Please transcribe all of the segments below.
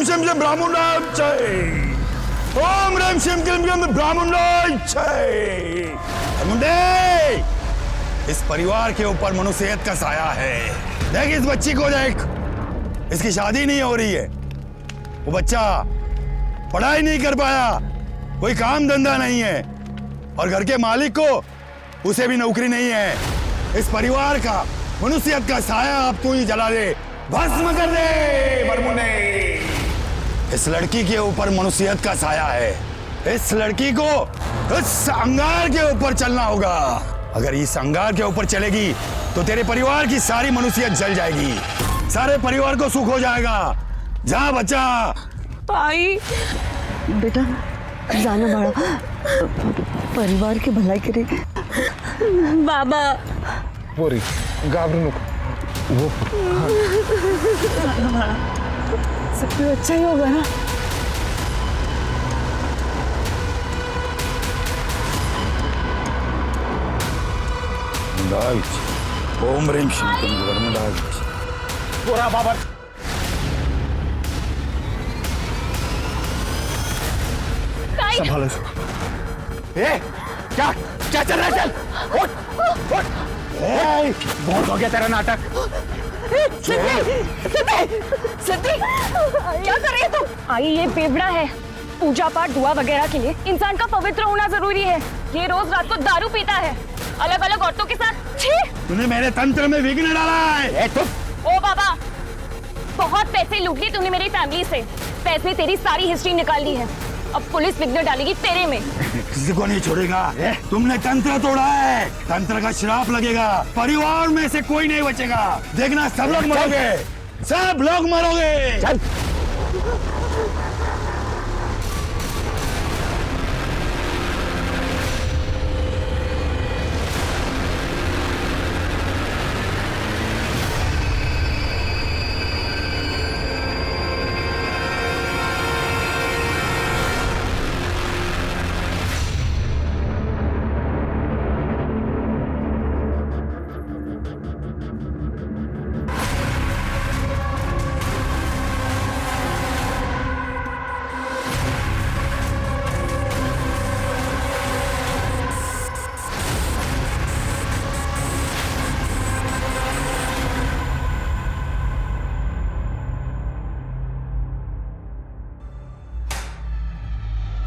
ह्रीं श्रीं श्रीं ब्राह्मणाय जय। ओम ह्रीं श्रीं क्लीं क्लीं ब्राह्मणाय जय। मुंडे, इस परिवार के ऊपर मनुष्यत का साया है। देख इस बच्ची को देख, इसकी शादी नहीं हो रही है। वो बच्चा पढ़ाई नहीं कर पाया, कोई काम धंधा नहीं है, और घर के मालिक को उसे भी नौकरी नहीं है। इस परिवार का मनुष्यत का साया अब तू ही जला दे, भस्म कर दे बरमुंडे। इस लड़की के ऊपर मनुष्यत का साया है। इस लड़की को इस अंगार के ऊपर चलना होगा। अगर इस अंगार के ऊपर चलेगी तो तेरे परिवार की सारी मनुष्यत जल जाएगी, सारे परिवार को सुख हो जाएगा। जा बच्चा। आई बेटा जाना बड़ा, परिवार की भलाई करे। बाबा पोरी घाबरू नको, वो सब कुछ अच्छा ही होगा ना। ओम ह्रीं श्रीं क्लीं ब्राह्मणाय पोरा बाबा। संभालो। क्या क्या चल रहा है? चल उठ उठ। बहुत हो गया तेरा नाटक। सिद्धि क्या कर रही है तुम? आई ये बेवड़ा है। पूजा पाठ दुआ वगैरह के लिए इंसान का पवित्र होना जरूरी है। ये रोज रात को दारू पीता है, अलग अलग औरतों के साथ। छी! तूने मेरे तंत्र में विघ्न डाला है। ओ बाबा, बहुत पैसे लूट लिए तूने मेरी फैमिली से। पैसे तेरी सारी हिस्ट्री निकाल ली है। अब पुलिस विघ्न डालेगी तेरे में। किसी को नहीं छोड़ेगा। तुमने तंत्र तोड़ा है, तंत्र का श्राप लगेगा। परिवार में से कोई नहीं बचेगा। देखना सब लोग मरोगे, सब लोग मरोगे। चल।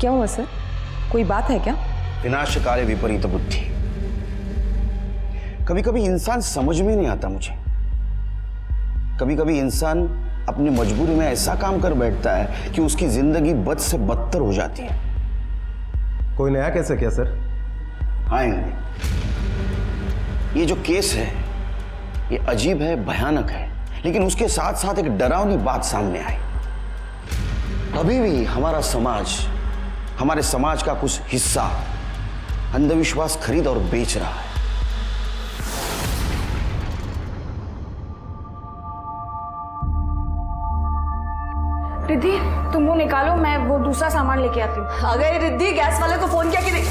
क्या हुआ सर, कोई बात है क्या? विनाशकाले विपरीत बुद्धि। कभी कभी इंसान समझ में नहीं आता मुझे। कभी कभी इंसान अपनी मजबूरी में ऐसा काम कर बैठता है कि उसकी जिंदगी बद से बदतर हो जाती है। कोई नया केस है क्या सर? हाँ, ये जो केस है ये अजीब है, भयानक है, लेकिन उसके साथ साथ एक डरावनी बात सामने आई। अभी भी हमारे समाज का कुछ हिस्सा अंधविश्वास खरीद और बेच रहा है। रिद्धि, तुम वो निकालो, मैं वो दूसरा सामान लेके आती हूँ। आ गए रिद्धि, गैस वाले को फोन किया कि नहीं?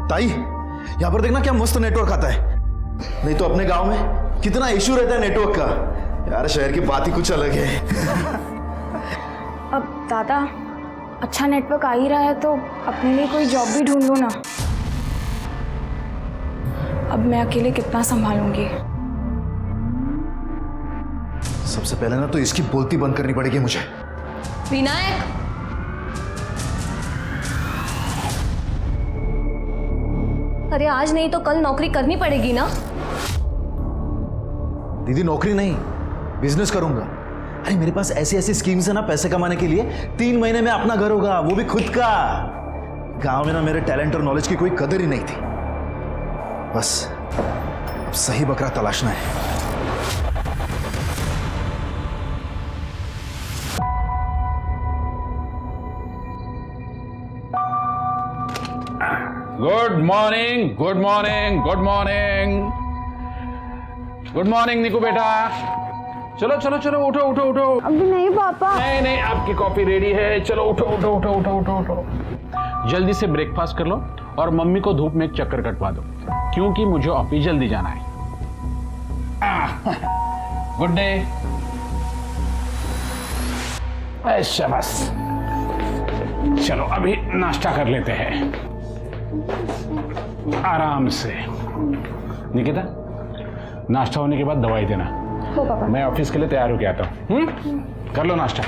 ताई, यहां पर देखना क्या मस्त नेटवर्क आता है। नहीं तो अपने गांव में कितना इशू रहता है नेटवर्क का। यार शहर की बात ही कुछ अलग है। अब दादा, अच्छा नेटवर्क आ ही रहा है तो अपने लिए कोई जॉब भी ढूंढ लो ना। अब मैं अकेले कितना संभालूंगी। सबसे पहले ना तो इसकी बोलती बंद करनी पड़ेगी मुझे। विनायक, अरे आज नहीं तो कल नौकरी करनी पड़ेगी ना। दीदी नौकरी नहीं, बिजनेस करूंगा। अरे मेरे पास ऐसी ऐसी स्कीम्स है ना पैसे कमाने के लिए। 3 महीने में अपना घर होगा, वो भी खुद का। गांव में ना मेरे टैलेंट और नॉलेज की कोई कदर ही नहीं थी। बस अब सही बकरा तलाशना है। Good morning, good morning, good morning, good morning Niku बेटा। चलो चलो चलो, उठो उठो उठो। अभी नहीं पापा। नहीं नहीं, आपकी कॉफी रेडी है। चलो उठो उठो उठो उठो उठो उठो। जल्दी से ब्रेकफास्ट कर लो और मम्मी को धूप में एक चक्कर कटवा दो, क्योंकि मुझे ऑफिस जल्दी जाना है। Good day. शाबाश। चलो अभी नाश्ता कर लेते हैं आराम से। निकिता, नाश्ता होने के बाद दवाई देना। हो पापा। मैं ऑफिस के लिए तैयार होके आता हूँ। कर लो नाश्ता।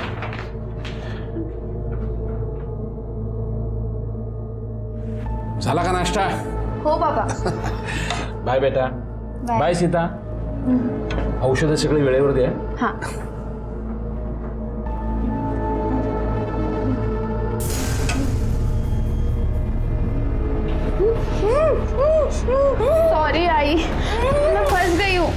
झाला का नाश्ता? हो पापा। बाय बेटा। बाय सीता। औषध सगळे वेळेवर दे। हाँ। सॉरी आई, मैं फंस गई हूँ।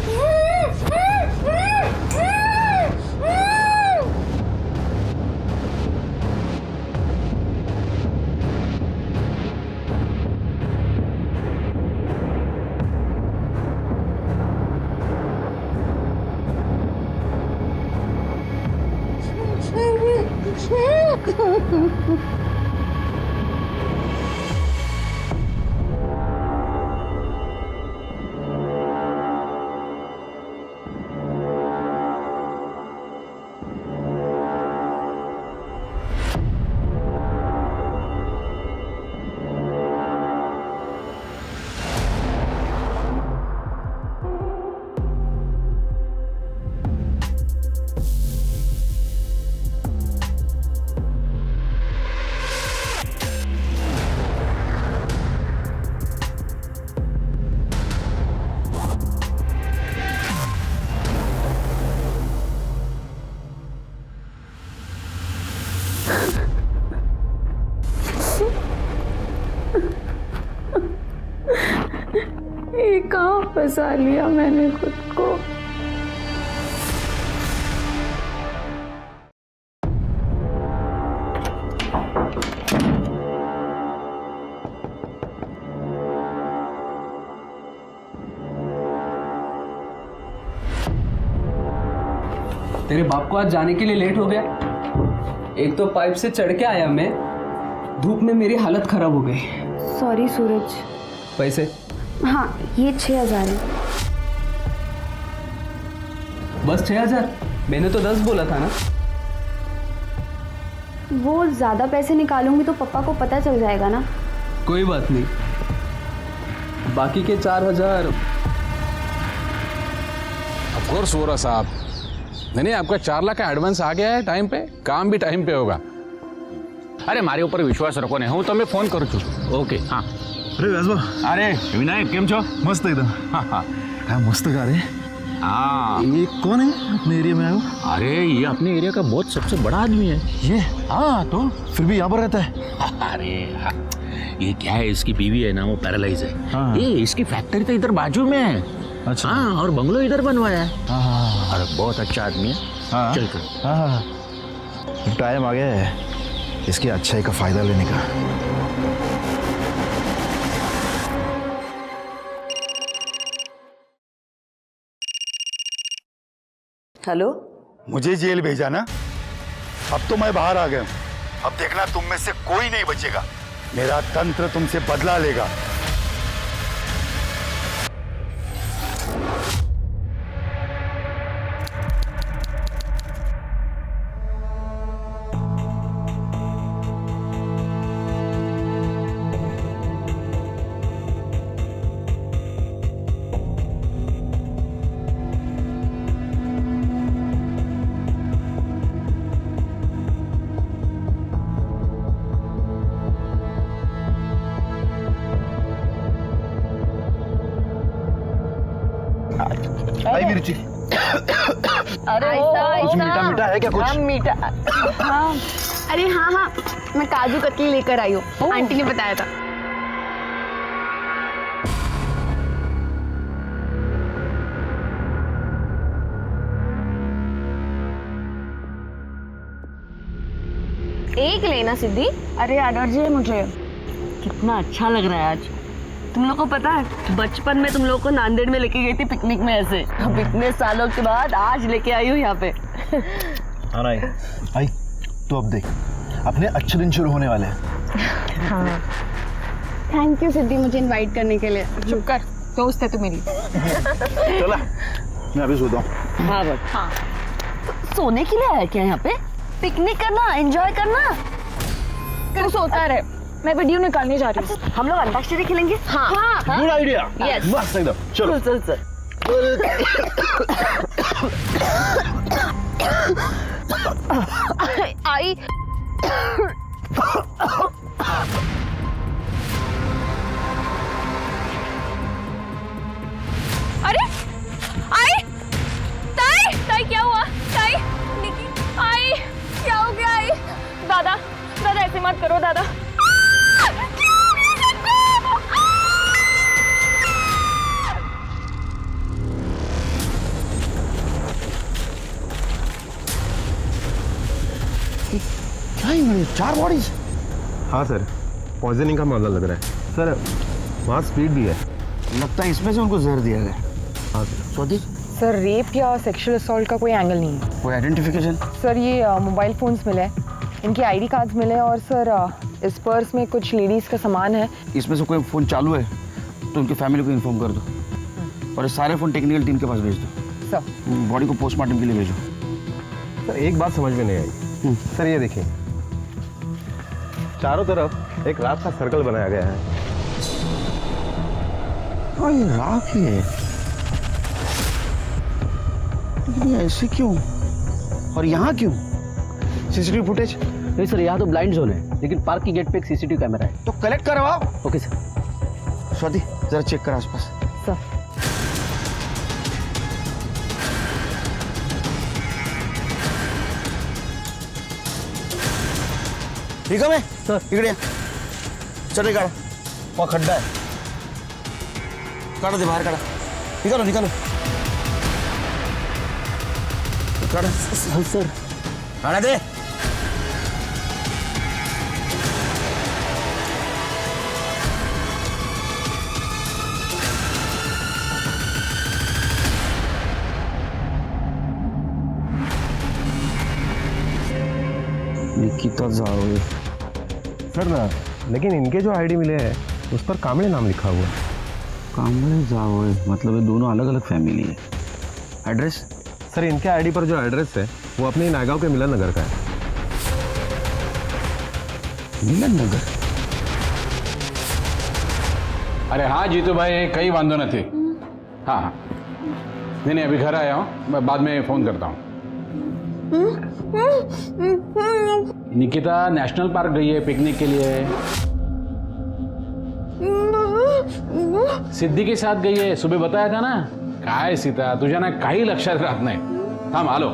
ये कहाँ फंसा लिया मैंने खुद को। तेरे बाप को आज जाने के लिए लेट हो गया। एक तो पाइप से चढ़ के आया मैं, धूप में मेरी हालत खराब हो गई। सॉरी सूरज। पैसे? हाँ, ये 6,000 है। बस 6,000? मैंने तो 10 बोला था ना। वो ज़्यादा पैसे निकालूंगी तो पापा को पता चल जाएगा ना। कोई बात नहीं, बाकी के 4,000। ऑफ कोर्स वोरा साहब। नहीं, आपका 4 लाख का एडवांस आ गया है टाइम पे। काम भी टाइम पे होगा। अरे मारे ऊपर विश्वास रखो ने, हूँ તમે ફોન કરું છું। ઓકે હા। अरे व्यासबा, अरे विनायक केम છો? मस्त एकदम। हाँ हाँ क्या मस्त गा रहे। हाँ। ये कौन है अपने एरिया में आया हो? अरे ये अपने एरिया का बहुत सबसे बड़ा आदमी है ये? हाँ तो फिर भी यहाँ पर रहता है? अरे हाँ, ये क्या है, इसकी बीवी है ना, वो पैरालाइज है। हाँ। ये इसकी फैक्ट्री तो इधर बाजू में है। अच्छा। हाँ, और बंगलो इधर बनवाया है। हाँ अरे बहुत अच्छा आदमी है। हाँ चल चल। हाँ, टाइम आ गया है इसकी अच्छाई का फायदा लेने का। हेलो। मुझे जेल भेजा ना, अब तो मैं बाहर आ गया हूं। अब देखना तुम में से कोई नहीं बचेगा। मेरा तंत्र तुमसे बदला लेगा। आई मिर्ची। अरे कुछ मीठा मीठा है क्या कुछ? मीठा। हाँ। अरे हाँ हाँ, मैं काजू कतली लेकर आई हूँ, आंटी ने बताया था। एक लेना सिद्धि। अरे एलर्जी है मुझे। कितना अच्छा लग रहा है आज। तुम लोग को पता है, बचपन में तुम लोग को नांदेड़ में लेके गई थी पिकनिक में ऐसे। अब इतने सालों के बाद आज लेके आई हूँ यहाँ पे। हाँ ना आई, तो अब देख अपने अच्छे दिन शुरू होने वाले हैं। हाँ। थैंक यू सिद्धि मुझे इनवाइट करने के लिए। चुप कर, दोस्त है तू मेरी। चला मैं अभी सोता हूँ। हाँ बस हाँ सोने के लिए आया क्या यहाँ पे? पिकनिक करना, एंजॉय करना। तू सोता रहे, मैं वीडियो निकालने जा रही हूँ। हम लोग अंताक्षरी खेलेंगे। हाँ हाँ गुड आइडिया। Yes. मस्त एकदम। चलो चल चल आई अरे आई ताई ताई क्या हुआ ताई निकी आई क्या हो गया आई दादा दादा ऐसे मत करो दादा क्या है 4 बॉडीज? हाँ सर, पॉइजनिंग का मामला लग रहा है सर। वहाँ स्पीड भी है। लगता है इसमें से उनको जहर दिया गया। हाँ सर। स्वाति, सर रेप या सेक्सुअल असॉल्ट का कोई एंगल नहीं है कोई आइडेंटिफिकेशन? सर। ये मोबाइल फोन्स मिले, इनके आईडी कार्ड्स मिले और सर इस पर्स में कुछ लेडीज का सामान है। इसमें से कोई फोन चालू है तो उनकी फैमिली को इन्फॉर्म कर दो और ये सारे फोन टेक्निकल टीम के पास भेज दो। सर बॉडी को पोस्टमार्टम के लिए भेजो। सर एक बात समझ में नहीं आई सर, ये देखिए चारों तरफ एक रात का सर्कल बनाया गया है। हाँ ये राख ही है, लेकिन ये ऐसे क्यों और यहाँ क्यों? CCTV footage? नहीं सर, यहाँ तो ब्लाइंड जोन है, लेकिन पार्क की गेट पे एक सीसीटीवी कैमरा है। तो कलेक्ट करवाओ। Okay sir. स्वाति जरा चेक कर आसपास। सर ठीक है मैं सर इकड़े चल काढ़, वहाँ खड्डा है, काढ़ो दे बाहर, काढ़ा निकालो निकालो काढ़ा सर, काढ़ा दे। निकिता जावे सर ना, लेकिन इनके जो आईडी मिले हैं उस पर कांबळे नाम लिखा हुआ है। कांबळे जावे मतलब ये दोनों अलग अलग फैमिली है। एड्रेस? सर इनके आईडी पर जो एड्रेस है वो अपने नायगांव के मिलन नगर का है। मिलन नगर? अरे हाँ जीतू भाई, कई वांदो न थी। हाँ हाँ नहीं नहीं, अभी घर आया हूँ, मैं बाद में फ़ोन करता हूँ। निकिता नेशनल पार्क गई है पिकनिक के लिए, सिद्धी के साथ गई है, सुबह बताया था ना। काय सीता, तुझ्या ना काही लक्षात राहत नाही। थांब आलो।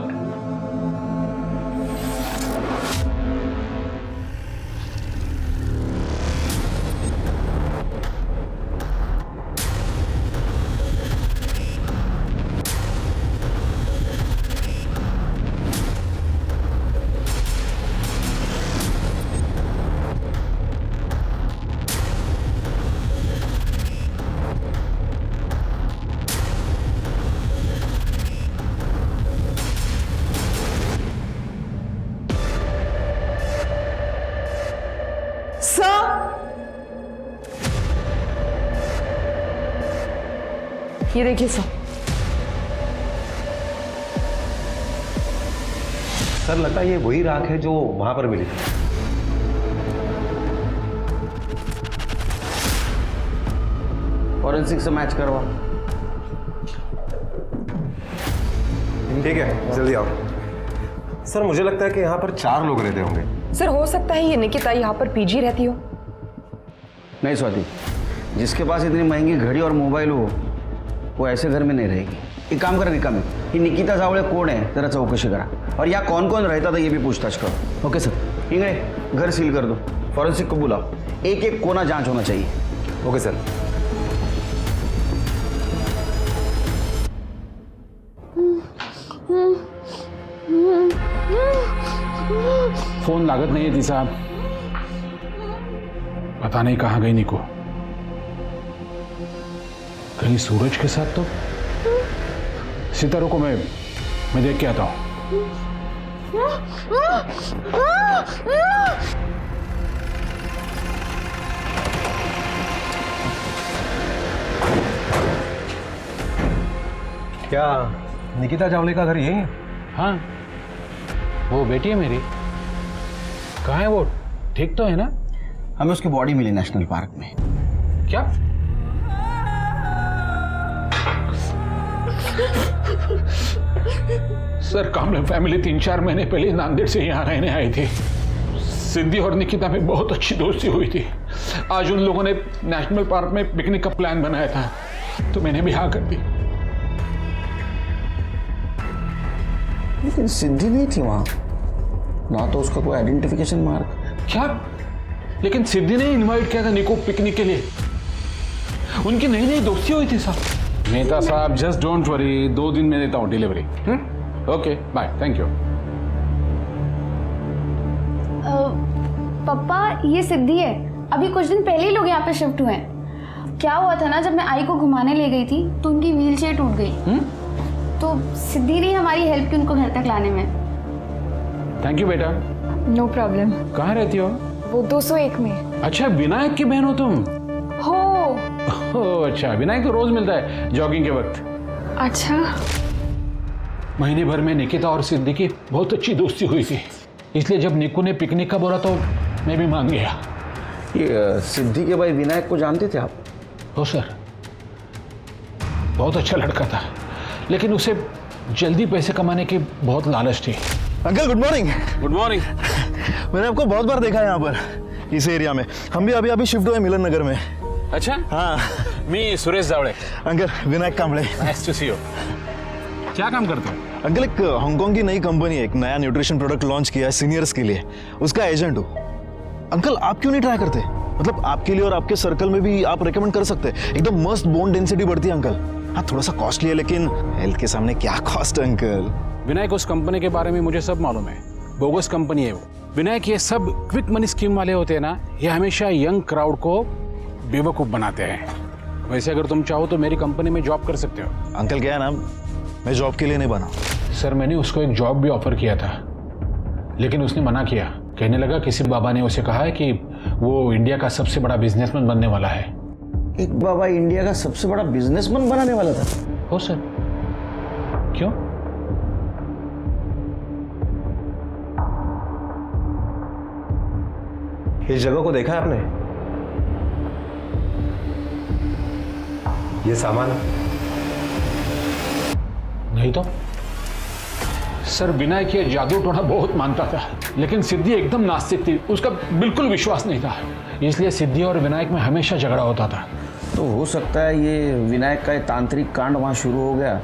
ये देखिए सर। सर लगता है ये वही राख है जो वहां पर मिली। फॉरेंसिक से मैच करवा। ठीक है जल्दी आओ। सर मुझे लगता है कि यहाँ पर 4 लोग रहते होंगे। सर हो सकता है ये निकिता यहाँ पर पीजी रहती हो। नहीं स्वाति, जिसके पास इतनी महंगी घड़ी और मोबाइल हो वो ऐसे घर में नहीं रहेगी। एक काम कर निकामी, ये निकिता जावळे कौन है जरा चौकशी करा, और यहाँ कौन कौन रहता था ये भी पूछताछ करो। Okay sir. इंगड़े घर सील कर दो, फॉरेंसिक को बुलाओ, एक एक कोना जांच होना चाहिए। Okay sir. फोन लागत नहीं है तिचा, पता नहीं कहाँ गई निको। कहीं सूरज के साथ तो। सितारों को मैं देख के आता हूं। क्या निकिता चावले का घर यही है? हाँ, वो बेटी है मेरी। कहाँ है वो? ठीक तो है ना? हमें उसकी बॉडी मिली नेशनल पार्क में। क्या? सर, कामले फैमिली 3-4 महीने पहले नांदेड़ से यहाँ रहने आई थी। सिद्धि और निकिता में बहुत अच्छी दोस्ती हुई थी। आज उन लोगों ने नेशनल पार्क में पिकनिक का प्लान बनाया था, तो मैंने भी हाँ कर दी। लेकिन सिद्धि नहीं थी वहां, ना तो उसका कोई आइडेंटिफिकेशन मार्क। क्या? लेकिन सिद्धि ने इनवाइट किया था निको पिकनिक के लिए। उनकी नई नई दोस्ती हुई थी साहब। मेहता साहब, जस्ट डोंट वरी, 2 दिन में देता हूँ delivery. Okay, bye, thank you. पापा, ये सिद्धि है। अभी कुछ दिन पहले ही लोग यहाँ पे शिफ्ट हुए हैं। क्या हुआ था ना, जब मैं आई को घुमाने ले गई थी तो उनकी व्हील चेयर टूट गई। तो सिद्धि ने हमारी हेल्प की उनको घर तक लाने में। थैंक यू बेटा। No problem. कहाँ रहती हो? वो 201 में। अच्छा, विनायक की बहन हो तुम? हो। ओह अच्छा, विनायक तो रोज मिलता है जॉगिंग के वक्त। अच्छा। महीने भर में निकिता और सिद्धि की बहुत अच्छी दोस्ती हुई थी, इसलिए जब निक्कू ने पिकनिक का बोला तो मैं भी मान गया। ये सिद्धि के भाई विनायक को जानते थे आप? हो सर, बहुत अच्छा लड़का था, लेकिन उसे जल्दी पैसे कमाने की बहुत लालच थी। Uncle good morning. Good morning. मैंने आपको बहुत बार देखा है यहाँ पर, इस एरिया में। हम भी अभी शिफ्ट हुए मिलन नगर में। अच्छा? हाँ। मी Suresh Jawade. Uncle Vinayak Kamble. Nice to see you. क्या काम करते हो? अंकल, एक हांगकांग की नई कंपनी है, एक नया न्यूट्रिशन प्रोडक्ट लॉन्च किया है सीनियर्स के लिए, उसका एजेंट हूँ। अंकल आप क्यों नहीं ट्राई करते? मतलब आपके लिए और आपके सर्कल में भी आप रेकमेंड कर सकते हैं। एकदम मस्त बोन डेंसिटी बढ़ती है अंकल। हाँ, थोड़ा सा कॉस्टली है, लेकिन हेल्थ के सामने क्या कॉस्ट अंकल। विनायक, उस कंपनी के बारे में मुझे सब मालूम है। बोगस कंपनी है वो। विनायक, ये सब क्विक मनी स्कीम वाले होते हैं ना, ये हमेशा यंग क्राउड को बेवकूफ बनाते हैं। वैसे अगर तुम चाहो तो मेरी कंपनी में जॉब कर सकते हो। अंकल क्या है ना, मैं जॉब के लिए नहीं बना। सर, मैंने उसको एक जॉब भी ऑफर किया था, लेकिन उसने मना किया। कहने लगा किसी बाबा ने उसे कहा है कि वो इंडिया का सबसे बड़ा बिजनेसमैन बनने वाला है। एक बाबा इंडिया का सबसे बड़ा बिजनेसमैन बनाने वाला था? हो सर। क्यों? इस जगह को देखा है आपने? ये सामान नहीं तो सर, विनायक ये जादू टोना बहुत मानता था, लेकिन सिद्धि एकदम नास्तिक थी, उसका बिल्कुल विश्वास नहीं था। इसलिए सिद्धि और विनायक में हमेशा झगड़ा होता था। तो हो सकता है ये विनायक का तांत्रिक कांड वहां शुरू हो गया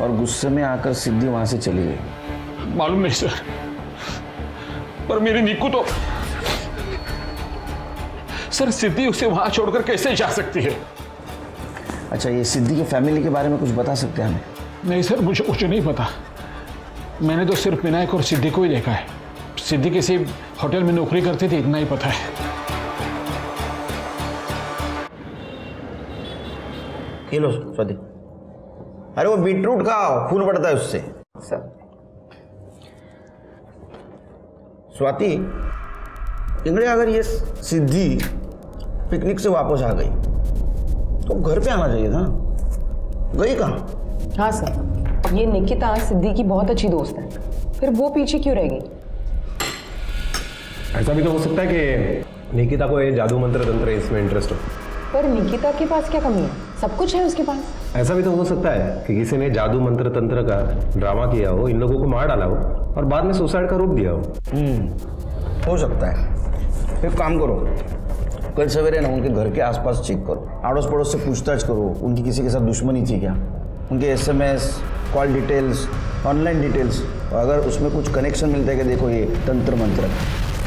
और गुस्से में आकर सिद्धि वहां से चली गई। मालूम नहीं सर, पर मेरी निक्कू तो सर, सिद्धि उसे वहां छोड़कर कैसे जा सकती है? अच्छा, ये सिद्धि की फैमिली के बारे में कुछ बता सकते हैं हमें? नहीं सर, मुझे कुछ नहीं पता। मैंने तो सिर्फ विनायक और सिद्धि को ही देखा है। सिद्धि किसी होटल में नौकरी करती थी, इतना ही पता है। ये लो स्वाति। अरे वो बीटरूट का खून बढ़ता है उससे। सर। स्वाति, इंगड़े, अगर ये सिद्धि पिकनिक से वापस आ गई तो घर पे आना चाहिए था। गई कहाँ? हाँ सर, ये निकिता सिद्धि की बहुत अच्छी दोस्त है, फिर वो पीछे क्यों रह गई? ऐसा भी तो हो सकता है कि निकिता को ये जादू मंत्र तंत्र इसमें इंटरेस्ट हो। पर निकिता के पास क्या कमी है? सब कुछ है उसके पास। ऐसा भी तो हो सकता है कि किसी ने जादू मंत्र तंत्र का ड्रामा किया हो, इन लोगों को मार डाला हो और बाद में सुसाइड का रूप दिया हो। हो सकता है। फिर काम करो, कल सवेरे ना उनके घर के आसपास चेक करो, आड़ोस पड़ोस से पूछताछ करो, उनकी किसी के साथ दुश्मनी थी क्या, उनके SMS, call details, online details, अगर उसमें कुछ कनेक्शन मिलता है कि देखो ये तंत्र मंत्र,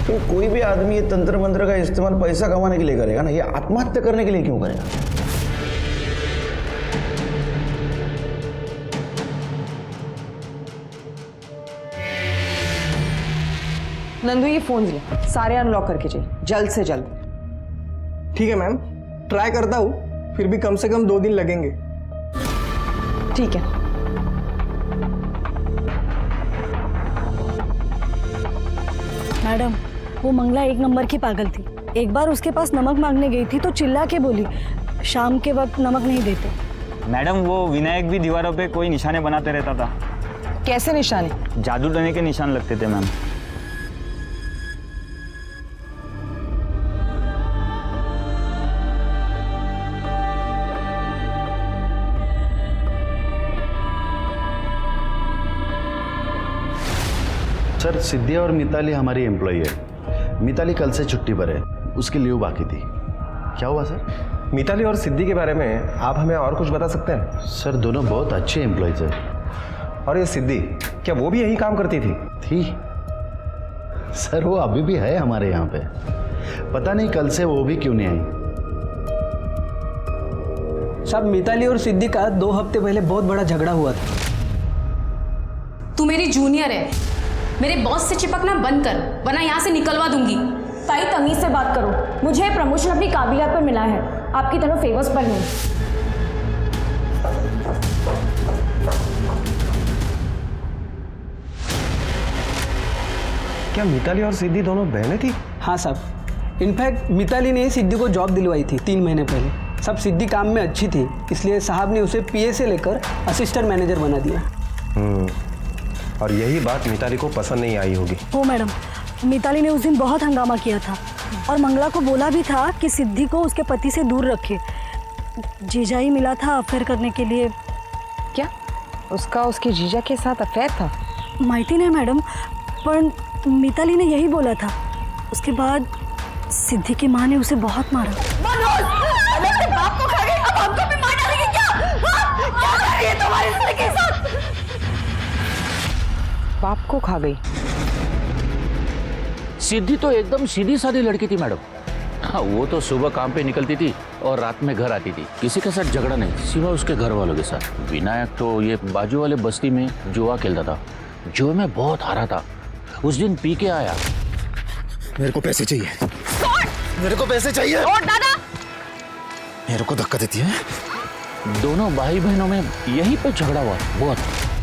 तो कोई भी आदमी ये तंत्र मंत्र का इस्तेमाल पैसा कमाने के लिए करेगा ना, ये आत्महत्या करने के लिए क्यों करेगा? नंदू, ये फोन ले, सारे अनलॉक करके चाहिए, जल्द से जल्द। ठीक है मैम, ट्राई करता हूँ, फिर भी कम से कम 2 दिन लगेंगे। ठीक है। मैडम, वो मंगला 1 नंबर की पागल थी। एक बार उसके पास नमक मांगने गई थी तो चिल्ला के बोली, शाम के वक्त नमक नहीं देते। मैडम वो विनायक भी दीवारों पे कोई निशाने बनाते रहता था। कैसे निशाने? जादू टोने के निशान लगते थे मैम। सर सिद्धि और मिताली हमारी एम्प्लॉई है। मिताली कल से छुट्टी पर है, उसकी लीव बाकी थी। क्या हुआ सर? मिताली और सिद्धि के बारे में आप हमें और कुछ बता सकते हैं? सर दोनों बहुत अच्छे एम्प्लॉयज हैं। और ये सिद्धि, क्या वो भी यही काम करती थी? सर वो अभी भी है हमारे यहाँ पे। पता नहीं कल से वो भी क्यों नहीं आई। साहब मिताली और सिद्धि का 2 हफ्ते पहले बहुत बड़ा झगड़ा हुआ था। तू मेरी जूनियर है, मेरे बॉस से चिपकना बंद कर, वरना यहाँ से निकलवा दूंगी। ताई तमीज से बात करो, मुझे प्रमोशन अपनी काबिलियत पर मिला है, आपकी तरह फेवर्स पर नहीं। क्या मिताली और सिद्धि दोनों बहनें थी? हाँ साहब, इनफैक्ट मिताली ने सिद्धि को जॉब दिलवाई थी 3 महीने पहले। सब सिद्धि काम में अच्छी थी, इसलिए साहब ने उसे पीए से लेकर असिस्टेंट मैनेजर बना दिया। और यही बात मिताली को पसंद नहीं आई होगी। हो मैडम, मिताली ने उस दिन बहुत हंगामा किया था और मंगला को बोला भी था कि सिद्धि को उसके पति से दूर रखे। जीजा ही मिला था अफेयर करने के लिए। क्या उसका उसके जीजा के साथ अफेयर था? माहिती नहीं मैडम, पर मिताली ने यही बोला था। उसके बाद सिद्धि की माँ ने उसे बहुत मारा। बाप को खा गई, अब हमको भी मार डालेगी क्या? क्या कर रही है तुम्हारे लड़के के साथ? बाप को खा गई? सिद्धि तो एकदम सीधी सादी लड़की थी मैडम। हाँ, वो तो सुबह काम पे निकलती थी और रात में घर आती थी। किसी के साथ झगड़ा नहीं, सिवा उसके घर वालों के साथ। विनायक तो ये बाजू वाले बस्ती में जुआ खेलता था, जो मैं बहुत हारा था। उस दिन पी के आया। मेरे को पैसे चाहिए। मेरे को पैसे चाहिए। और दादा मेरे को धक्का देती है। दोनों भाई बहनों में यही पे झगड़ा हुआ बहुत।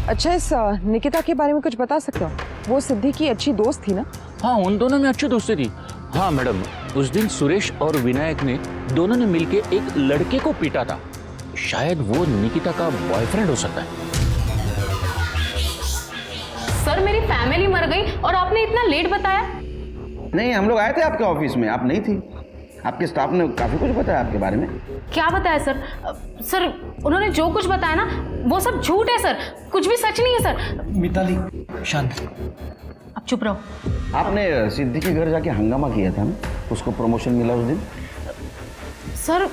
अच्छा, इस निकिता के बारे में कुछ बता सकते हो? वो सिद्धि की अच्छी दोस्त थी ना? हाँ, उन दोनों में अच्छी दोस्ती थी। हाँ मैडम, उस दिन सुरेश और विनायक ने दोनों ने मिलके एक लड़के को पीटा था। शायद वो निकिता का बॉयफ्रेंड हो सकता है। सर मेरी फैमिली मर गई और आपने इतना लेट बताया? नहीं, हम लोग आए थे आपके ऑफिस में, आप नहीं थी। आपके स्टाफ ने काफी कुछ बताया आपके बारे में। क्या बताया सर? सर उन्होंने जो कुछ बताया ना वो सब झूठ है सर, कुछ भी सच नहीं है सर। मिताली शांत, अब चुप रहो। आपने सिद्धि के घर जाके हंगामा किया था ना, उसको प्रमोशन मिला उस दिन। सर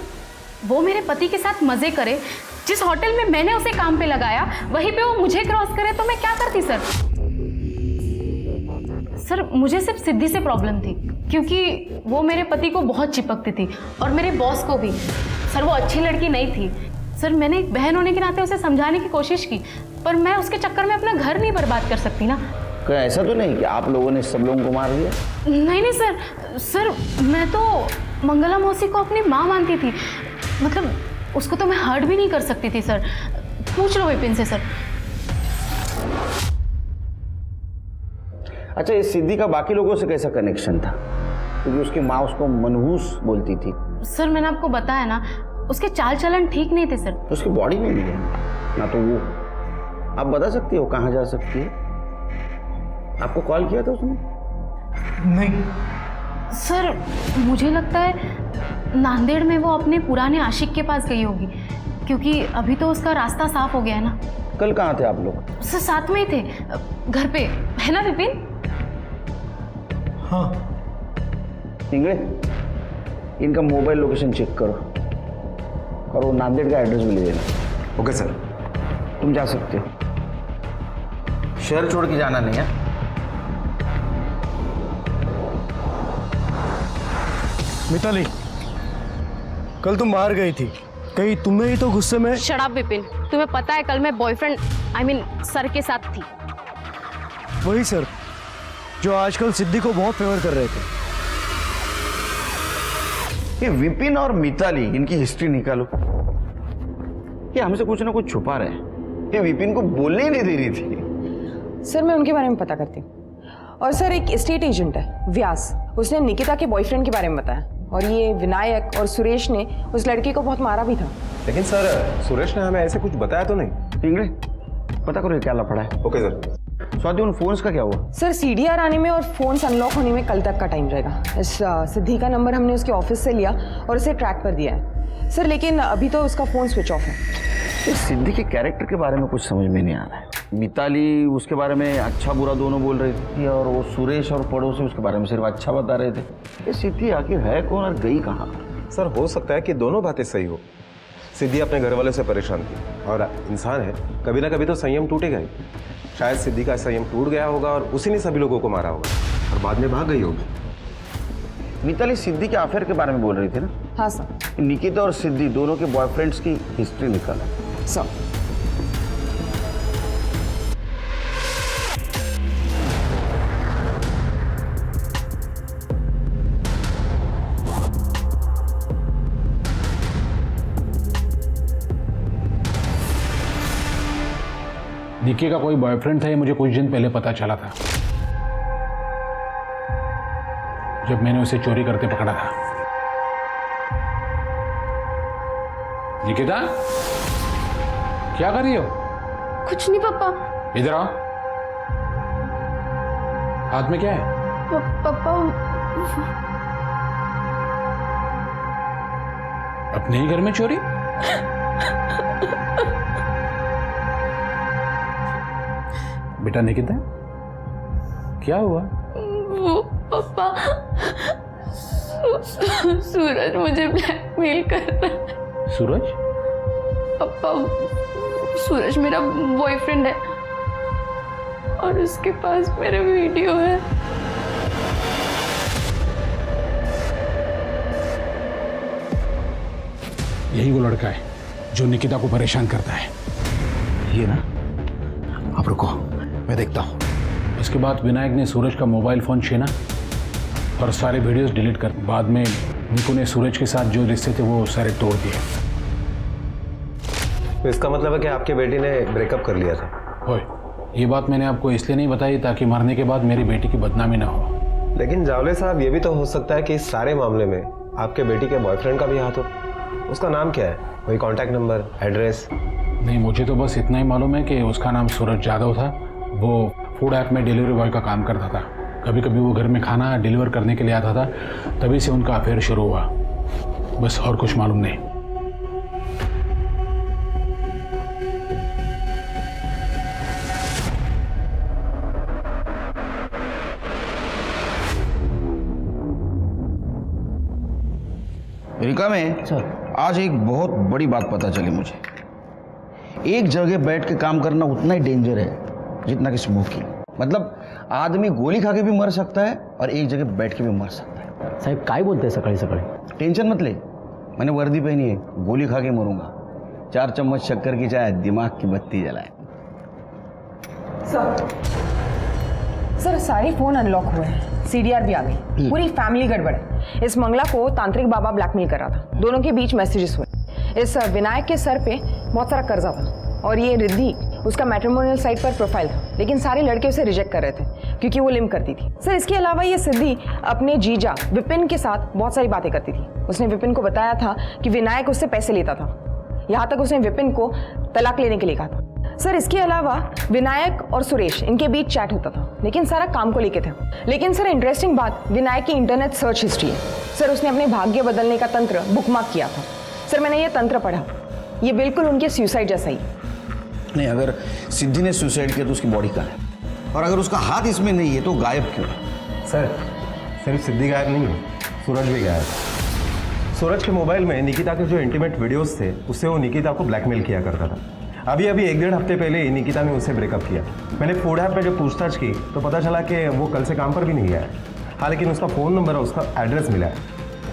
वो मेरे पति के साथ मजे करे, जिस होटल में मैंने उसे काम पे लगाया वहीं पे वो मुझे क्रॉस करे तो मैं क्या करती सर? सर मुझे सिर्फ सिद्धि से प्रॉब्लम थी, क्योंकि वो मेरे पति को बहुत चिपकती थी और मेरे बॉस को भी। सर वो अच्छी लड़की नहीं थी सर। मैंने एक बहन होने के नाते उसे समझाने की कोशिश की, पर मैं उसके चक्कर में अपना घर नहीं बर्बाद कर सकती ना। क्या ऐसा तो नहीं कि आप लोगों ने सब लोगों को मार दिया? नहीं नहीं सर, सर मैं तो मंगला मौसी को अपनी माँ मानती थी। मतलब उसको तो मैं हर्ट भी नहीं कर सकती थी सर। पूछ लो विपिन से सर। अच्छा, इस सिद्धि का बाकी लोगों से कैसा कनेक्शन था? क्योंकि उसकी माँ उसको मनहूस बोलती थी। सर मैंने आपको बताया ना, उसके चाल चलन ठीक नहीं थे सर। उसकी बॉडी में मिले ना, तो वो आप बता सकती हो कहाँ जा सकती है? आपको कॉल किया था उसने? नहीं सर, मुझे लगता है नांदेड़ में वो अपने पुराने आशिक के पास गई होगी, क्योंकि अभी तो उसका रास्ता साफ हो गया है ना। कल कहाँ थे आप लोग? सर साथ में ही थे, घर पे, है ना विपिन? हाँ। इंगड़े, इनका मोबाइल लोकेशन चेक करो और वो नांदेड़ का एड्रेस भी ले देना। Okay sir. तुम जा सकते हो, शहर छोड़ के जाना नहीं है। मिताली, कल तुम बाहर गई थी, कहीं तुम्हें ही तो गुस्से में। शट अप विपिन, तुम्हें पता है कल मैं बॉयफ्रेंड सर के साथ थी। वही सर जो आजकल सिद्धि को बहुत फेवर कर रहे थे। ये विपिन और मिताली, इनकी हिस्ट्री निकालो। ये हमसे कुछ ना कुछ छुपा रहे हैं। ये विपिन को बोलने ही नहीं दे रही थी। सर मैं उनके बारे में पता करती हूँ। और सर एक एस्टेट एजेंट है व्यास, उसने निकिता के बॉयफ्रेंड के बारे में बताया और ये विनायक और सुरेश ने उस लड़के को बहुत मारा भी था। लेकिन सर सुरेश ने हमें ऐसे कुछ बताया तो नहीं। पिंगड़े पता करो ये क्या लफड़ा है। Okay sir. स्वाति उन फोन्स का क्या हुआ? सर सीडीआर आने में और फोन्स अनलॉक होने में कल तक का टाइम रहेगा। इस सिद्धि का नंबर हमने उसके ऑफिस से लिया और उसे ट्रैक पर दिया है सर, लेकिन अभी तो उसका फ़ोन स्विच ऑफ है। इस सिद्धि के कैरेक्टर के बारे में कुछ समझ में नहीं आ रहा है। मिताली उसके बारे में अच्छा बुरा दोनों बोल रही थी और वो सुरेश और पड़ोसी उसके बारे में सिर्फ अच्छा बता रहे थे। ये सिद्धि आखिर है कौन और गई कहाँ? सर हो सकता है कि दोनों बातें सही हो। सिद्धि अपने घर वालों से परेशान थी और इंसान है, कभी ना कभी तो संयम टूटेगा ही। शायद सिद्धि का संयम टूट गया होगा और उसी ने सभी लोगों को मारा होगा और बाद में भाग गई होगी। मिताली सिद्धि के अफेयर के बारे में बोल रही थी ना? हाँ सर। निकिता और सिद्धि दोनों के बॉयफ्रेंड्स की हिस्ट्री निकाला सर। निकी का कोई बॉयफ्रेंड था ये मुझे कुछ दिन पहले पता चला था, जब मैंने उसे चोरी करते पकड़ा था। निकिता क्या कर रही हो? कुछ नहीं पापा। इधर आओ। हाथ में क्या है? पापा अपने ही घर में चोरी? बेटा निकिता क्या हुआ? वो पापा सूरज मुझे ब्लैकमेल कर रहा है। सूरज? पापा सूरज मेरा बॉयफ्रेंड है और उसके पास मेरा वीडियो है। यही वो लड़का है जो निकिता को परेशान करता है। ये ना, आप रुको मैं देखता हूँ। उसके बाद विनायक ने सूरज का मोबाइल फोन छीना और सारे वीडियोस डिलीट कर, बाद में निकू ने सूरज के साथ जो रिश्ते थे वो सारे तोड़ दिए। तो इसका मतलब है कि आपके बेटी ने ब्रेकअप कर लिया था? ओए, ये बात मैंने आपको इसलिए नहीं बताई ताकि मरने के बाद मेरी बेटी की बदनामी ना हो। लेकिन जावले साहब ये भी तो हो सकता है कि इस सारे मामले में आपके बेटी के बॉयफ्रेंड का भी हाथ हो। उसका नाम क्या है? कोई कॉन्टैक्ट नंबर, एड्रेस? नहीं, मुझे तो बस इतना ही मालूम है कि उसका नाम सूरज यादव था। वो फूड ऐप में डिलीवरी बॉय का काम करता था। कभी कभी वो घर में खाना डिलीवर करने के लिए आता था, तभी से उनका अफेयर शुरू हुआ। बस और कुछ मालूम नहीं। अमेरिका में सर आज एक बहुत बड़ी बात पता चली मुझे। एक जगह बैठ के काम करना उतना ही डेंजर है जितना कि स्मोकिंग। मतलब आदमी गोली खा के भी मर सकता है और एक जगह बैठ के भी मर सकता है। साहब काय बोलते हैं सकाळी सकाळी? टेंशन मत ले, मैंने वर्दी पहनी है, गोली खा के मरूंगा। 4 चम्मच शक्कर की चाय, दिमाग की बत्ती जलाए। सर सारे फोन अनलॉक हुए हैं, सीडीआर भी आ गई, पूरी फैमिली गड़बड़ है। इस मंगला को तांत्रिक बाबा ब्लैकमेल कर रहा था, दोनों के बीच मैसेजेस हुए। इस विनायक के सर पे बहुत सारा कर्जा था और ये रिद्धि उसका मैट्रिमोनियल साइट पर प्रोफाइल था, लेकिन सारे लड़के उसे रिजेक्ट कर रहे थे क्योंकि वो लिम करती थी। सर इसके अलावा ये सिद्धि अपने जीजा विपिन के साथ बहुत सारी बातें करती थी। उसने विपिन को बताया था कि विनायक उससे पैसे लेता था, यहाँ तक उसने विपिन को तलाक लेने के लिए कहा था। सर इसके अलावा विनायक और सुरेश इनके बीच चैट होता था, लेकिन सारा काम को लेके था। लेकिन सर इंटरेस्टिंग बात विनायक की इंटरनेट सर्च हिस्ट्री है। सर उसने अपने भाग्य बदलने का तंत्र बुकमार्क किया था। सर मैंने ये तंत्र पढ़ा, ये बिल्कुल उनके सुसाइड जैसा ही। नहीं, अगर सिद्धि ने सुसाइड किया तो उसकी बॉडी कहाँ है? और अगर उसका हाथ इसमें नहीं है तो गायब क्यों है? सर सिर्फ सिद्धि गायब नहीं है, सूरज भी गायब है। सूरज के मोबाइल में निकिता के जो इंटीमेट वीडियोस थे उससे वो निकिता को ब्लैकमेल किया करता था। अभी 1-1.5 हफ्ते पहले निकिता ने उससे ब्रेकअप किया। मैंने फूड ऐप में जब पूछताछ की तो पता चला कि वो कल से काम पर भी नहीं गया है। हाँ, लेकिन उसका फ़ोन नंबर और उसका एड्रेस मिला है।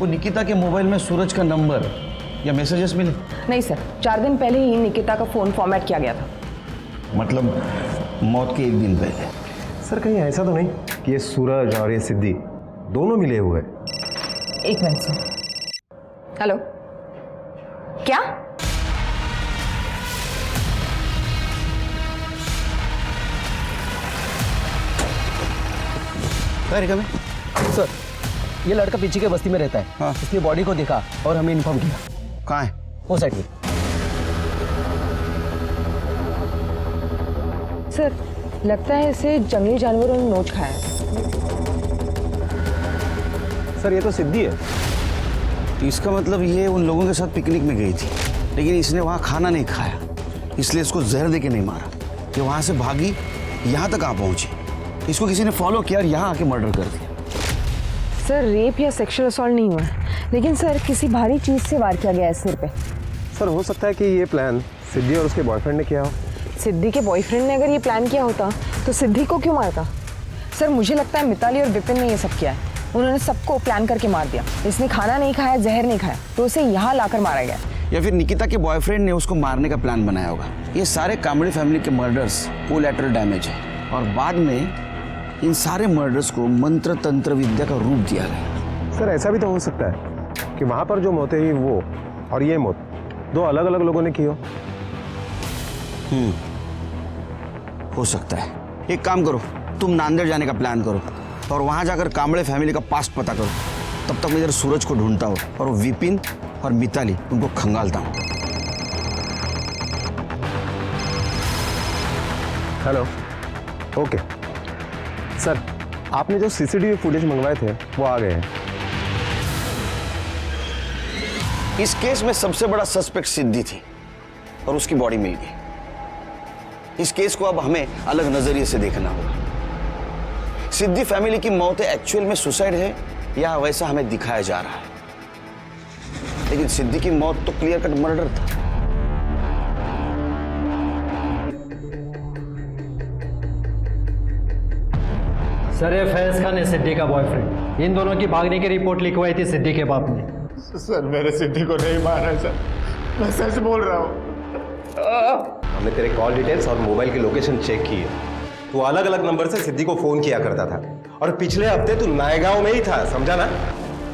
वो निकिता के मोबाइल में सूरज का नंबर या मैसेजेस मिले? नहीं सर, 4 दिन पहले ही निकिता का फ़ोन फॉर्मेट किया गया था। मतलब मौत के 1 दिन पहले? सर कहीं ऐसा तो नहीं कि ये सूरज और ये सिद्धि दोनों मिले हुए? 1 मिनट सर। हेलो, क्या? सर ये लड़का पीछे के बस्ती में रहता है। हाँ। उसने बॉडी को देखा और हमें इन्फॉर्म किया। कहाँ है? वो साइड में। सर लगता है इसे जंगली जानवरों ने नोच खाया है। सर ये तो सिद्धि है। तो इसका मतलब ये उन लोगों के साथ पिकनिक में गई थी, लेकिन इसने वहाँ खाना नहीं खाया, इसलिए इसको जहर दे के नहीं मारा। ये वहाँ से भागी, यहाँ तक आ पहुँची, इसको किसी ने फॉलो किया और यहाँ आके मर्डर कर दिया। सर रेप या सेक्सुअल असॉल्ट नहीं हुआ, लेकिन सर किसी भारी चीज से वार किया गया है सिर पे। सर हो सकता है कि ये प्लान सिद्धि और उसके बॉयफ्रेंड ने किया हो। सिद्धि के बॉयफ्रेंड ने अगर ये प्लान किया होता तो सिद्धि को क्यों मारता? सर मुझे लगता है मिताली और विपिन ने ये सब किया है। उन्होंने सबको प्लान करके मार दिया। इसने खाना नहीं खाया, जहर नहीं खाया, तो उसे यहाँ लाकर मारा गया। या फिर निकिता के बॉयफ्रेंड ने उसको मारने का प्लान बनाया होगा। ये सारे कामड़ी फैमिली के मर्डर्स कोलैटरल डैमेज है, और बाद में इन सारे मर्डर्स को मंत्र तंत्र विद्या का रूप दिया गया। सर ऐसा भी तो हो सकता है कि वहां पर जो मौतें हुई वो और ये मौत दो अलग अलग लोगों ने की हो सकता है। एक काम करो, तुम नांदेड़ जाने का प्लान करो और वहां जाकर कामड़े फैमिली का पास्ट पता करो। तब तक मैं इधर सूरज को ढूंढता हूँ और वो विपिन और मिताली उनको खंगालता हूँ। हेलो, ओके सर, आपने जो सीसीटीवी फुटेज मंगवाए थे वो आ गए हैं। इस केस में सबसे बड़ा सस्पेक्ट सिद्धि थी और उसकी बॉडी मिल गई। इस केस को अब हमें अलग नजरिए से देखना होगा। सिद्धि फैमिली की मौत एक्चुअल में सुसाइड है या वैसा हमें दिखाया जा रहा है, लेकिन सिद्धि की मौत तो क्लियर कट मर्डर था। सर ये फैज खान है सिद्धि का बॉयफ्रेंड। इन दोनों की भागने की रिपोर्ट लिखवाई थी सिद्धि के बाप ने। सर मेरे सिद्धि को नहीं मारा सर, मैं सच बोल रहा हूँ। हमने तेरे कॉल डिटेल्स और मोबाइल की लोकेशन चेक की है। तू अलग अलग नंबर से सिद्धि को फोन किया करता था और पिछले हफ्ते तू नायगांव में ही था, समझा ना?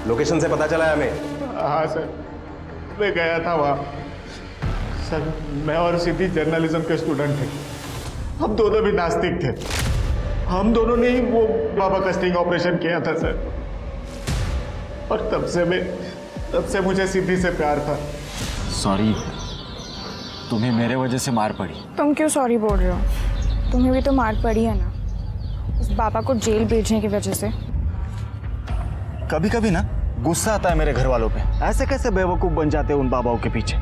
लोकेशन से पता चला है हमें। हाँ सर, मैं गया था वहाँ। सर मैं और सिद्धि जर्नलिज्म के स्टूडेंट थे, हम दोनों भी नास्तिक थे। हम दोनों ने ही वो बाबा का स्टिंग ऑपरेशन किया था सर, और तब से मुझे सिद्धि से प्यार था। सॉरी, तुम्हें मेरे वजह से मार पड़ी। तुम क्यों सॉरी बोल रहे हो? तुम्हें भी तो मार पड़ी है ना, उस बाबा को जेल भेजने की वजह से। कभी कभी ना गुस्सा आता है मेरे घर वालों पे। ऐसे कैसे बेवकूफ बन जाते हैं उन बाबाओं के पीछे।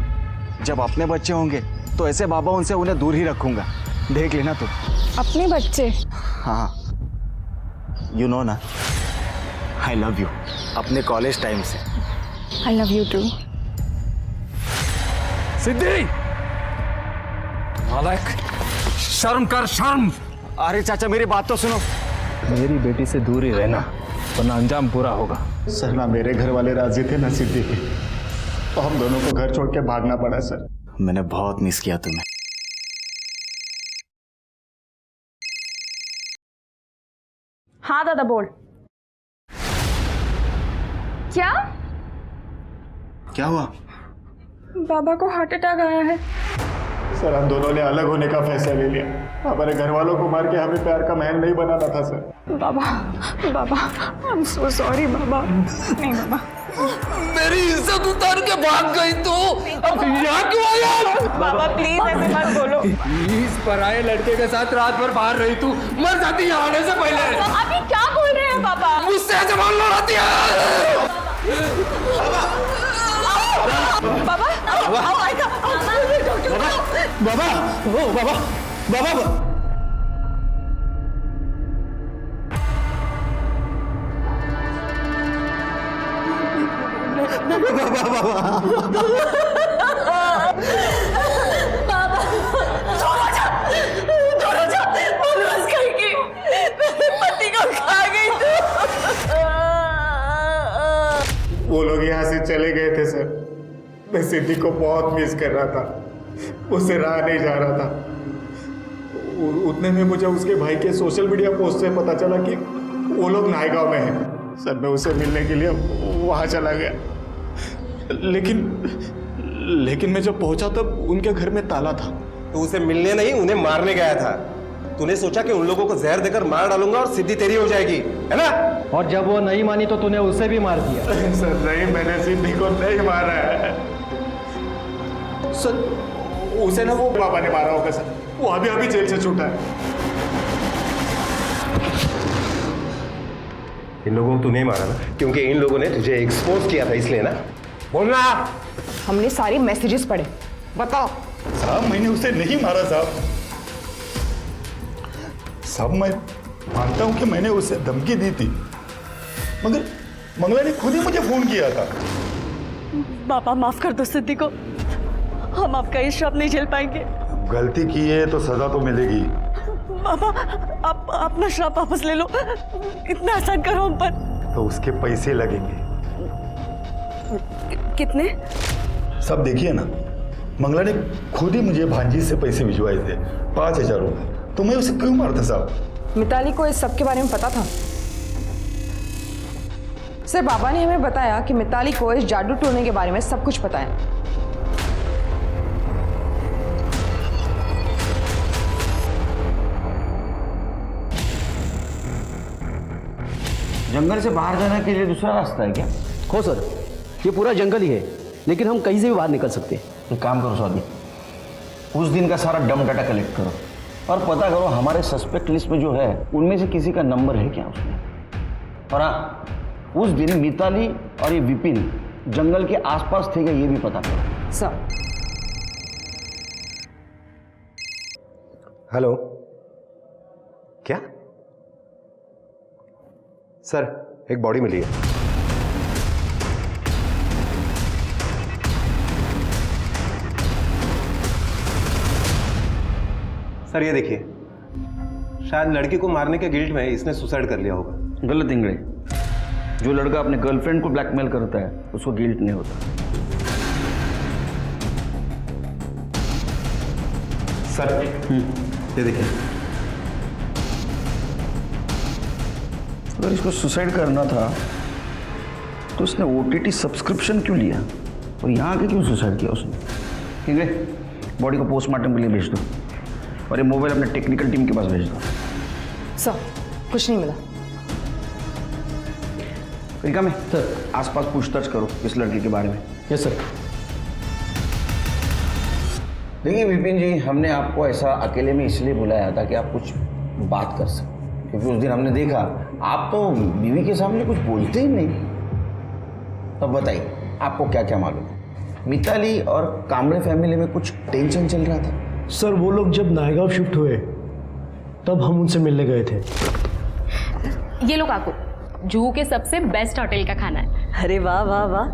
जब अपने बच्चे होंगे तो ऐसे बाबा उनसे उन्हें दूर ही रखूंगा, देख लेना तुम। अपने बच्चे? हाँ, यू नो ना, आई लव यू अपने कॉलेज टाइम से। I love you too. Siddhi, नालायक, शर्म कर शर्म। अरे चाचा मेरी बात तो सुनो। मेरी बेटी से दूर ही रहना, वरना अंजाम बुरा होगा। सर ना मेरे घर वाले राजी थे ना सिद्धि के, तो हम दोनों को घर छोड़ के भागना पड़ा सर। मैंने बहुत मिस किया तुम्हें। हाँ दादा बोल। क्या हुआ? बाबा को हार्ट अटैक आया है। सर हम दोनों ने अलग होने का फैसला ले लिया। हमारे घर वालों को मार के हमें प्यार का महल नहीं बनाना था सर। बाबा आई एम सो सॉरी बाबा। नहीं बाबा, मेरी इज्जत उतार के भाग गई तू, अब यहाँ क्यों आया? बाबा प्लीज ऐसे मत बोलो। प्लीज, पराये लड़के के साथ रात भर बाहर रही तू, मर जाती यहाँ आने से पहले। अभी क्या बोल रहे हैं बाबा? मुझसे जवान लड़ाती है। बाबा आओ आएगा। बाबा, ओ बाबा, बाबा, वो लोग यहाँ से चले गए थे सर। मैं सिद्धि को बहुत मिस कर रहा था, उससे रहा नहीं जा रहा था। उतने में मुझे उसके भाई के सोशल मीडिया पोस्ट से पता चला कि वो लोग नायगांव में हैं। सर मैं उसे मिलने के लिए वहाँ चला गया, लेकिन मैं जब पहुंचा तब उनके घर में ताला था। तो उसे मिलने नहीं, उन्हें मारने गया था। तूने सोचा कि उन लोगों को जहर देकर मार डालूंगा और सिद्धि तेरी हो जाएगी, है ना? और जब वो नहीं मानी तो तूने उसे भी मार दिया। सर नहीं, मैंने सिद्धि को नहीं मारा है सर। उसे ना वो पापा ने मारा होगा सर, वो अभी अभी जेल से छूटा है। इन लोगों को तू नहीं मारा ना, क्योंकि इन लोगों ने तुझे एक्सपोज किया था, इसलिए ना। बोलना। हमने सारे मैसेजेस पढ़े, बताओ। साहब मैंने उसे नहीं मारा साहब। साहब मैं मानता हूं कि मैंने उसे धमकी दी थी, मगर मंगला ने खुद ही मुझे फोन किया था। पापा माफ कर दो सिद्धि को, हम आपका ये श्राप नहीं झेल पाएंगे। गलती की है तो सजा तो मिलेगी। पापा आप अपना श्राप वापस ले लो, इतना आसान करो हम पर। तो उसके पैसे लगेंगे। कितने? सब देखिए ना, मंगला ने खुद ही मुझे भांजी से पैसे भिजवाए थे, 5,000 रुपए। तो मैं उसे क्यों मारता साहब? मिताली को इस सब के बारे में पता था। सर बाबा ने हमें बताया कि मिताली को इस जादू टोने के बारे में सब कुछ पता है। जंगल से बाहर जाने के लिए दूसरा रास्ता है क्या? हो सर, ये पूरा जंगल ही है, लेकिन हम कहीं से भी बाहर निकल सकते हैं। एक काम करो स्वाति, उस दिन का सारा डम डाटा कलेक्ट करो और पता करो हमारे सस्पेक्ट लिस्ट में जो है उनमें से किसी का नंबर है क्या उसमें। और हाँ, उस दिन मिताली और ये विपिन जंगल के आसपास थे क्या ये भी पता करो। सर। हेलो, क्या सर? एक बॉडी मिली है। सर ये देखिए, शायद लड़की को मारने के गिल्ट में इसने सुसाइड कर लिया होगा। गलत इंगड़े, जो लड़का अपने गर्लफ्रेंड को ब्लैकमेल करता है उसको गिल्ट नहीं होता। सर ये देखिए, अगर इसको सुसाइड करना था तो उसने OTT सब्सक्रिप्शन क्यों लिया और यहाँ आके क्यों सुसाइड किया उसने? ठीक है, बॉडी को पोस्टमार्टम के लिए भेज दो और ये मोबाइल अपने टेक्निकल टीम के पास भेज दो। सर कुछ नहीं मिला। तरीका में सर आसपास पूछताछ करो इस लड़की के बारे में। Yes sir. देखिए विपिन जी, हमने आपको ऐसा अकेले में इसलिए बुलाया था कि आप कुछ बात कर सकें, क्योंकि उस दिन हमने देखा आप तो बीवी के सामने कुछ बोलते ही नहीं। अब बताइए आपको क्या क्या मालूम है? मिताली और कामड़े फैमिली में कुछ टेंशन चल रहा था? सर वो लोग जब नायगांव शिफ्ट हुए तब हम उनसे मिलने गए थे। ये लो काकू, जुहू के सबसे बेस्ट होटल का खाना है। अरे वाह वाह वाह,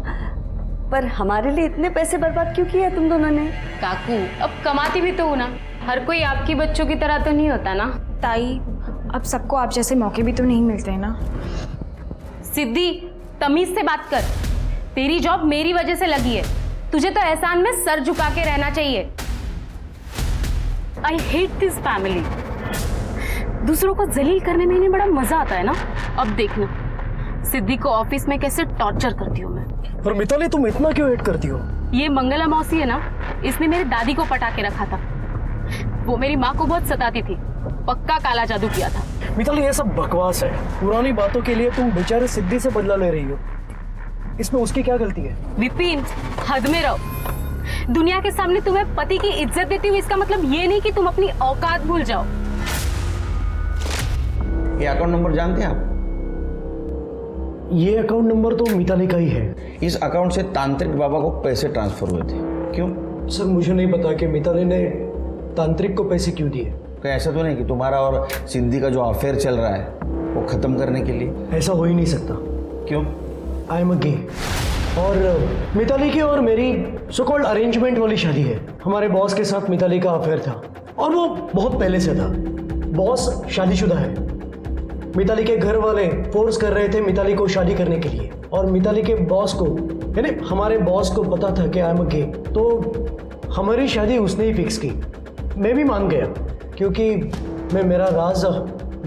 पर हमारे लिए इतने पैसे बर्बाद क्यों किए तुम दोनों ने? काकू अब कमाती भी तो हो ना, हर कोई आपकी बच्चों की तरह तो नहीं होता ना। ताई अब सबको आप जैसे मौके भी तो नहीं मिलते हैं ना। सिद्धि तमीज से बात कर, तेरी जॉब मेरी वजह से लगी है, तुझे तो एहसान में सर झुका के रहना चाहिए। I hate this family. दूसरों को जलील करने में इन्हें बड़ा मजा आता है ना। अब देखना सिद्धि को ऑफिस में कैसे टॉर्चर करती हूँ मैं। पर मिताली तुम इतना क्यों हेट करती हो? ये मंगला मौसी है ना, इसने मेरी दादी को पटा के रखा था। वो मेरी माँ को बहुत सताती थी, पक्का काला जादू किया था। मिताली ये सब बकवास है, पुरानी बातों के लिए तुम बेचारे सिद्धि से बदला ले रही हो, इसमें उसकी क्या गलती है? विपिन हद में रहो, दुनिया के सामने तुम्हें पति की इज्जत देती हूँ, इसका मतलब ये नहीं कि तुम अपनी औकात भूल जाओ। ये अकाउंट नंबर जानते हैं आप? ये अकाउंट नंबर तो मिताली का ही है। इस अकाउंट से तांत्रिक बाबा को पैसे ट्रांसफर हुए थे। क्यों? सर मुझे नहीं पता कि मिताली ने तांत्रिक को पैसे क्यों दिए। कहीं ऐसा तो नहीं कि तुम्हारा और सिद्धि का जो अफेयर चल रहा है वो खत्म करने के लिए? ऐसा हो ही नहीं सकता। क्यों? आई एम अ गे, और मिताली की और मेरी सो कॉल्ड अरेंजमेंट वाली शादी है। हमारे बॉस के साथ मिताली का अफेयर था और वो बहुत पहले से था। बॉस शादीशुदा है। मिताली के घर वाले फोर्स कर रहे थे मिताली को शादी करने के लिए, और मिताली के बॉस को यानी हमारे बॉस को पता था कि आई एम अ गे, तो हमारी शादी उसने ही फिक्स की। मैं भी मान गया क्योंकि मैं मेरा राज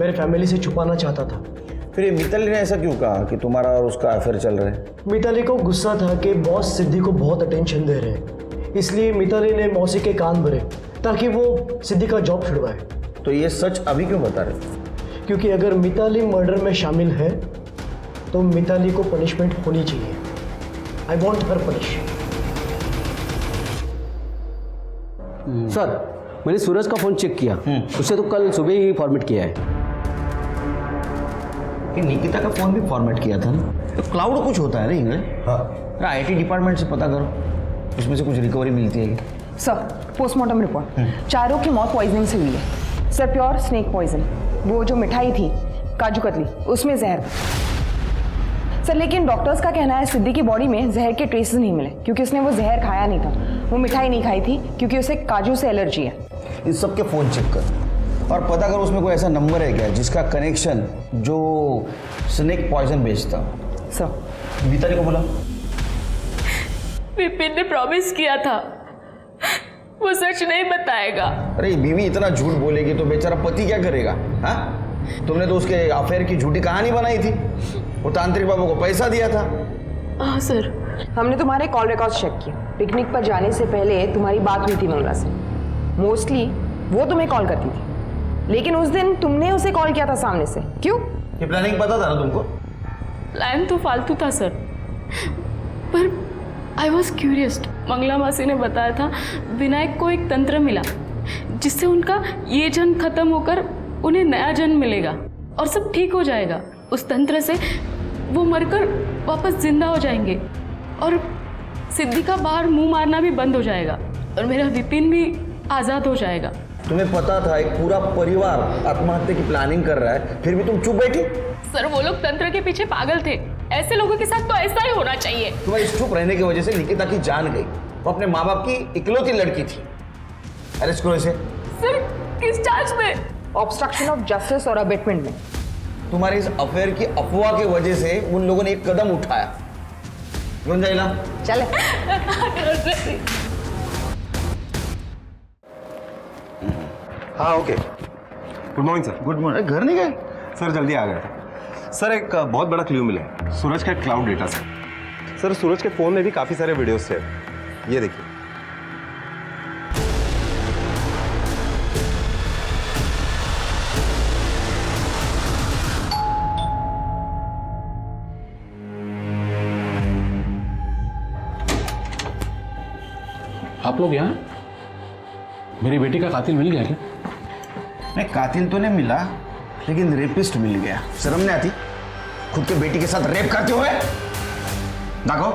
मेरे फैमिली से छुपाना चाहता था। फिर मिताली ने ऐसा क्यों कहा कि तुम्हारा और उसका अफेयर चल रहा है? मिताली को गुस्सा था कि बॉस सिद्धि को बहुत अटेंशन दे रहे हैं, इसलिए मिताली ने मौसी के कान भरे ताकि वो सिद्धि का जॉब छुड़वाए। तो ये सच अभी क्यों बता रहे? क्योंकि अगर मिताली मर्डर में शामिल है तो मिताली को पनिशमेंट होनी चाहिए। I want her punish. Sir, मैंने सूरज का फोन चेक किया, उससे तो कल सुबह ही फॉर्मेट किया है। ये निकिता का फोन भी फॉर्मेट किया था ना? तो क्लाउड कुछ होता है ना इंग्लैंड? हाँ। आईटी डिपार्टमेंट से पता करो, उसमें से कुछ रिकवरी मिलती है। सर, पोस्टमार्टम रिपोर्ट चारों की मौत पॉइजनिंग से हुई है। Sir, pure snake poison. वो जो मिठाई थी काजू कतली, उसमें जहर था। सर, लेकिन डॉक्टर्स का कहना है सिद्धि की बॉडी में जहर के ट्रेसेस नहीं मिले, क्योंकि उसने वो जहर खाया नहीं था। वो मिठाई नहीं खाई थी क्योंकि उसे काजू से एलर्जी है। इस सब के फोन चेक कर और पता करो उसमें कोई ऐसा नंबर है क्या जिसका कनेक्शन जो स्नेक पॉइजन बेचता। सर, मिताली को बोला। विपिन ने प्रॉमिस किया था वो सच नहीं बताएगा। अरे बीवी इतना झूठ बोलेगी तो बेचारा पति क्या करेगा? हाँ, तुमने तो उसके अफेयर की झूठी कहानी बनाई थी। वो तांत्रिक बाबू को पैसा दिया था। हाँ सर, हमने तुम्हारे कॉल रिकॉर्ड्स चेक किए। पिकनिक पर जाने से पहले तुम्हारी बात हुई थी मंगला से। मोस्टली वो तुम्हें कॉल करती थी, लेकिन उस दिन तुमने उसे कॉल किया था सामने से। क्यों? ये प्लानिंग पता था ना तुमको? प्लान तो फालतू था सर, पर आई वॉज क्यूरियस। मंगला मासी ने बताया था विनायक को एक तंत्र मिला जिससे उनका ये जन्म खत्म होकर उन्हें नया जन्म मिलेगा और सब ठीक हो जाएगा। उस तंत्र से वो मरकर वापस जिंदा हो जाएंगे और सिद्धि का बाहर मुंह मारना भी बंद हो जाएगा और मेरा विपिन भी आज़ाद हो जाएगा। तुम्हें पता था एक पूरा परिवार आत्महत्या की प्लानिंग कर रहा है, फिर भी तुम चुप बैठी? सर, वो लोग तंत्र के पीछे पागल थे। ऐसे लोगों के साथ तो ऐसा ही होना चाहिए। तुम्हारे इस चुप रहने की वजह से निकिता की जान गई। वो अपने माँ बाप की इकलौती लड़की थी। अरेस्ट करो इसे। सर, किस चार्ज में? ऑब्स्ट्रक्शन ऑफ जस्टिस और अबेटमेंट में। तुम्हारे इस अफेयर की अफवाह की वजह से उन लोगों ने एक कदम उठाया। गुंजाइला चले। हाँ okay. Good morning sir. Good morning. घर नहीं गए? सर जल्दी आ गए थे सर। एक बहुत बड़ा क्लू मिला है सूरज का क्लाउड डेटा से। सर, सूरज के फोन में भी काफी सारे वीडियोस थे। ये देखिए। आप लोग यहाँ? मेरी बेटी का कातिल मिल गया क्या? नहीं, कातिल तो नहीं मिला, लेकिन रेपिस्ट मिल गया। शर्म नहीं आती खुद के बेटी के साथ रेप करते हुए? देखो,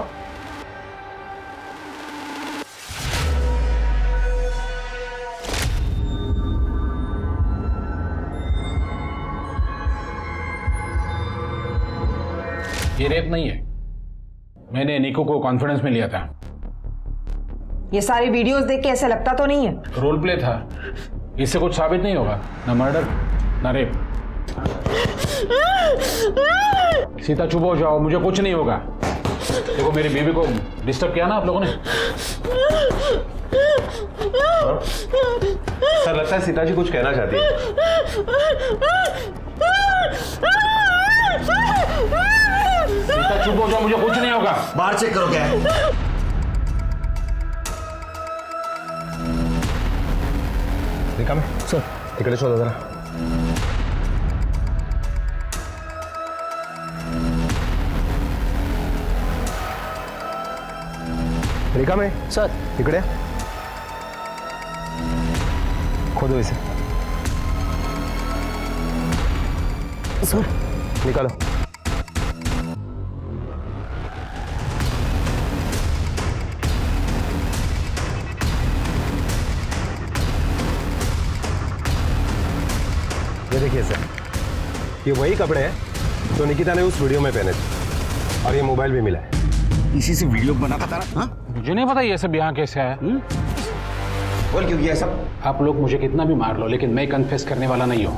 ये रेप नहीं है। मैंने निको को कॉन्फिडेंस में लिया था। ये सारी वीडियोस देख के ऐसा लगता तो नहीं है? रोल प्ले था, इससे कुछ साबित नहीं होगा। ना मर्डर ना रेप। सीता चुप हो जाओ, मुझे कुछ नहीं होगा। देखो, मेरी बीवी को डिस्टर्ब किया ना आप लोगों ने। सर, लगता है सीता जी कुछ कहना चाहती है। सीता चुप हो जाओ, मुझे कुछ नहीं होगा। बाहर चेक करो क्या है। देखा मैं सर, टिकट शोधा जरा। रेखा में सर, इकडे खोदो इसे। सर, निकालो। ये देखिए सर, ये वही कपड़े हैं जो निकिता ने उस वीडियो में पहने थे और ये मोबाइल भी मिला है। इसी से वीडियो बनाता था ना? मुझे नहीं पता ये सब यहाँ कैसे आया। बोल क्यों किया सब? आप लोग मुझे कितना भी मार लो, लेकिन मैं कन्फेस करने वाला नहीं हूँ,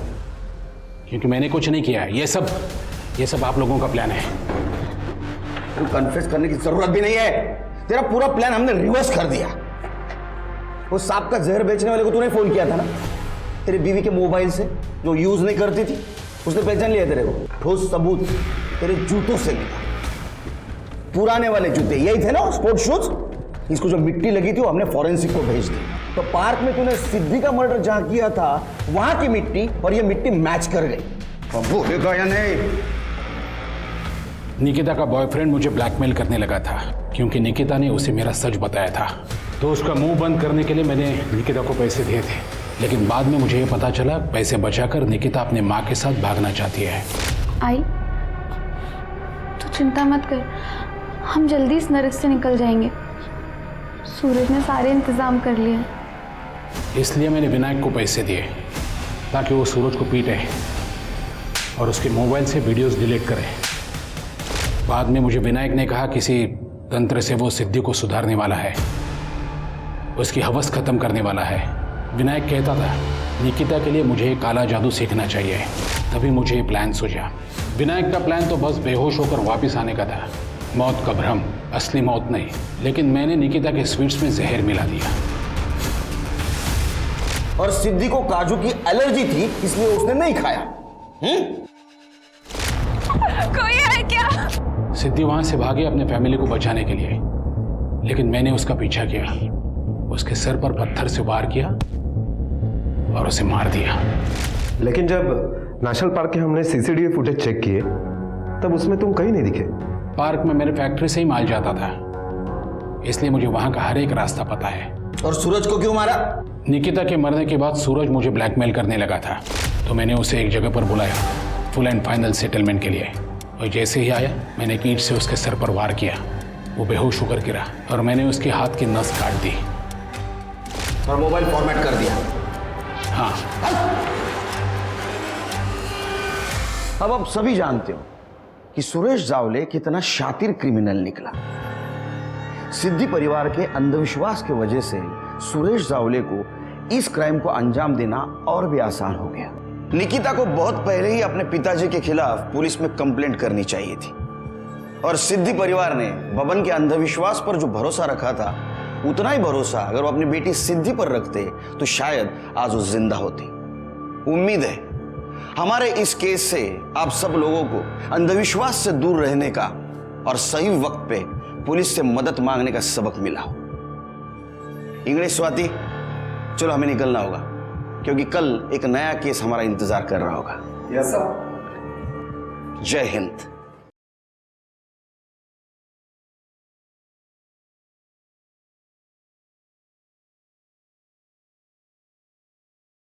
क्योंकि मैंने कुछ नहीं किया है। ये सब आप लोगों का प्लान है। तू कन्फेस करने की जरूरत भी नहीं है। तेरा पूरा प्लान हमने रिवर्स कर दिया। उस सांप का जहर बेचने वाले को तूने फोन किया था ना, तेरी बीवी के मोबाइल से, जो यूज नहीं करती थी। उसने पहचान लिया तेरे को। ठोस सबूत तेरे जूतों से मिला, पुराने वाले जूते, यही थे ना स्पोर्ट्स शूज। इसको जो मिट्टी लगी थी वो हमने फॉरेंसिक को भेज दी। तो पार्क में तूने सिद्धि का मर्डर जहां किया था वहां की मिट्टी और ये मिट्टी मैच कर गई। अब वो देखा या नहीं? निकिता का बॉयफ्रेंड मुझे ब्लैकमेल करने लगा था क्योंकि निकिता ने उसे मेरा सच बताया था। तो उसका मुंह बंद करने के लिए मैंने निकिता को पैसे दिए थे, लेकिन बाद में मुझे ये पता चला पैसे बचाकर निकिता अपने माँ के साथ भागना चाहती है। आई, तू चिंता मत कर, हम जल्दी इस नरक से निकल जाएंगे। सूरज ने सारे इंतजाम कर लिए। इसलिए मैंने विनायक को पैसे दिए ताकि वो सूरज को पीटे और उसके मोबाइल से वीडियोस डिलीट करे। बाद में मुझे विनायक ने कहा किसी तंत्र से वो सिद्धि को सुधारने वाला है, उसकी हवस खत्म करने वाला है। विनायक कहता था निकिता के लिए मुझे काला जादू सीखना चाहिए, तभी मुझे ये प्लान सूझा। विनायक का प्लान तो बस बेहोश होकर वापस आने का था, मौत का भ्रम, असली मौत नहीं। लेकिन मैंने निकिता के स्वीट्स में जहर मिला दिया। और सिद्धि को काजू की एलर्जी थी इसलिए उसने नहीं खाया। कोई है क्या? सिद्धि वहां से भागे अपने फैमिली को बचाने के लिए, लेकिन मैंने उसका पीछा किया, उसके सर पर पत्थर से वार किया और उसे मार दिया। लेकिन जब नेशनल पार्क के हमने सीसीटीवी फुटेज चेक किए तब उसमें तुम कहीं नहीं दिखे। पार्क में मेरे फैक्ट्री से ही माल जाता था, इसलिए मुझे वहां का हर एक रास्ता पता है। और सूरज को क्यों मारा? निकिता के मरने के बाद सूरज मुझे ब्लैकमेल करने लगा था, तो मैंने उसे एक जगह पर बुलाया फुल एंड फाइनल सेटलमेंट के लिए। और जैसे ही आया मैंने ईंट से उसके सर पर वार किया, वो बेहोश होकर गिरा और मैंने उसके हाथ की नस काट दी और मोबाइल फॉर्मेट कर दिया। हाँ। अब आप सभी जानते हो कि सुरेश जावले कितना शातिर क्रिमिनल निकला। सिद्धि परिवार के अंधविश्वास की वजह से सुरेश जावले को इस क्राइम को अंजाम देना और भी आसान हो गया। निकिता को बहुत पहले ही अपने पिताजी के खिलाफ पुलिस में कंप्लेंट करनी चाहिए थी, और सिद्धि परिवार ने बबन के अंधविश्वास पर जो भरोसा रखा था उतना ही भरोसा अगर वो अपनी बेटी सिद्धि पर रखते तो शायद आज वो जिंदा होती। उम्मीद है हमारे इस केस से आप सब लोगों को अंधविश्वास से दूर रहने का और सही वक्त पे पुलिस से मदद मांगने का सबक मिला हो। इंग्लिश स्वाति, चलो हमें निकलना होगा क्योंकि कल एक नया केस हमारा इंतजार कर रहा होगा। Yes sir. जय हिंद।